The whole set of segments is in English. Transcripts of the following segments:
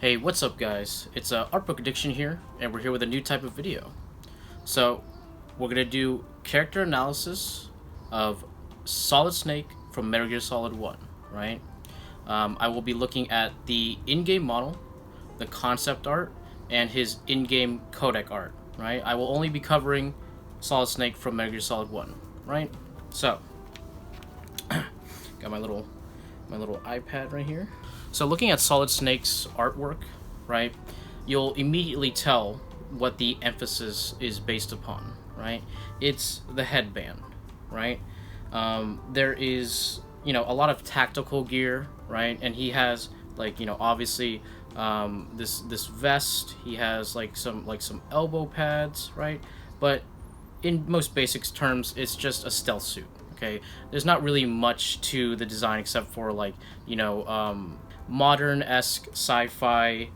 Hey, what's up guys? It's Art Book Addiction here, and we're here with a new type of video. So, we're gonna do character analysis of Solid Snake from Metal Gear Solid 1, right? I will be looking at the in-game model, the concept art, and his in-game codec art, right? I will only be covering Solid Snake from Metal Gear Solid 1, right? So, got my little iPad right here. So looking at Solid Snake's artwork, right, you'll immediately tell what the emphasis is based upon, right? It's the headband, right? There is, a lot of tactical gear, right? And he has, obviously, this vest. He has some elbow pads, right? But in most basic terms, it's just a stealth suit. Okay, there's not really much to the design except for modern-esque sci-fi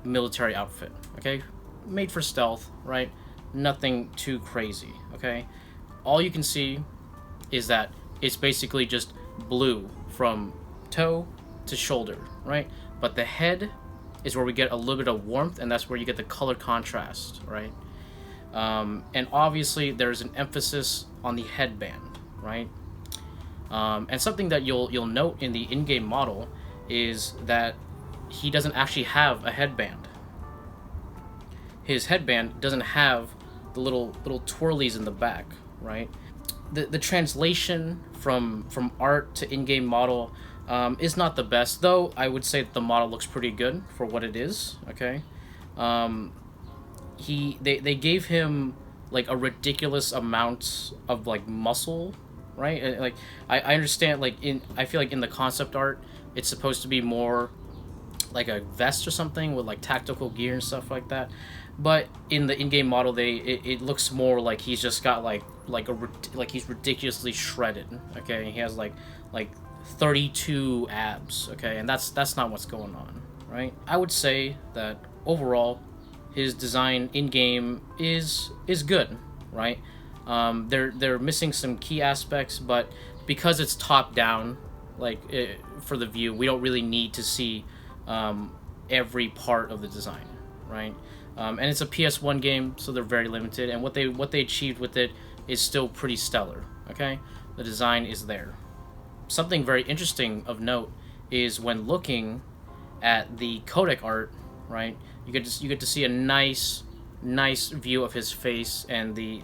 military outfit. Okay, made for stealth, right? Nothing too crazy. Okay, all you can see is that it's basically just blue from toe to shoulder, right? But the head is where we get a little bit of warmth, and that's where you get the color contrast, right? And obviously there's an emphasis on the headband, right? And something that you'll note in the in-game model is that he doesn't actually have a headband. His headband doesn't have the little twirlies in the back, right? The translation from art to in-game model is not the best, though I would say that the model looks pretty good for what it is. Okay. They gave him like a ridiculous amount of muscle, right? And, I understand, I feel like in the concept art it's supposed to be more like a vest or something with tactical gear and stuff like that, but in the in-game model it looks more like he's just got he's ridiculously shredded. Okay, he has like 32 abs. Okay, and that's not what's going on, right? I would say that overall his design in-game is good, right? They're missing some key aspects, but because it's top down, for the view, we don't really need to see every part of the design, right? And it's a PS1 game, so they're very limited, and what they achieved with it is still pretty stellar. Okay, the design is there. Something very interesting of note is when looking at the codec art, right? You get to see a nice view of his face, and you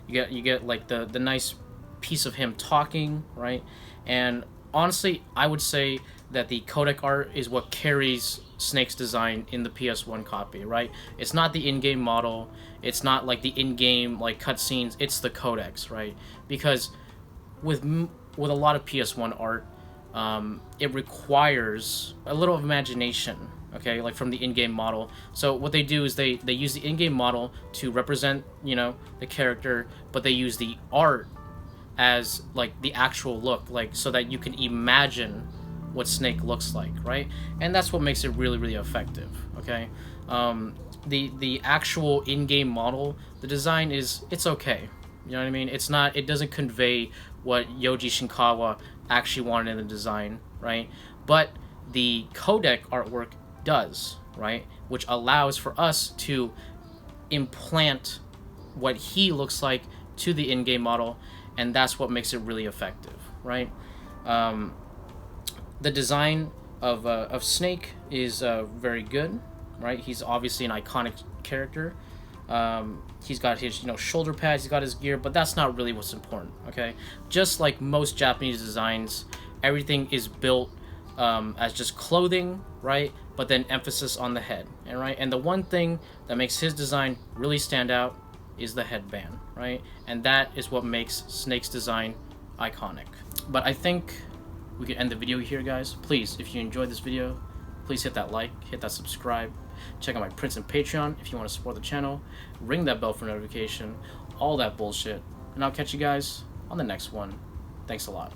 get the nice piece of him talking, right? And honestly, I would say that the codec art is what carries Snake's design in the PS1 copy, right? It's not the in-game model, it's not the in-game cutscenes, it's the codecs, right? Because with a lot of PS1 art, it requires a little of imagination, okay, from the in-game model. So what they do is they use the in-game model to represent, the character, but they use the art as the actual look, so that you can imagine what Snake looks like, right? And that's what makes it really, really effective. Okay, the actual in-game model, the design it's okay. You know what I mean? It doesn't convey what Yoji Shinkawa actually wanted in the design, right? But the codec artwork does, right? Which allows for us to implant what he looks like to the in-game model, and that's what makes it really effective, right? The design of Snake is very good, right? He's obviously an iconic character. He's got his shoulder pads, he's got his gear, but that's not really what's important. Okay, just like most Japanese designs, everything is built as just clothing, right? But then emphasis on the head, and the one thing that makes his design really stand out is the headband, right? And that is what makes Snake's design iconic. But I think we can end the video here, guys. Please, if you enjoyed this video, please hit that like, hit that subscribe, check out my Prince and Patreon if you want to support the channel, ring that bell for notification, all that bullshit, and I'll catch you guys on the next one. Thanks a lot.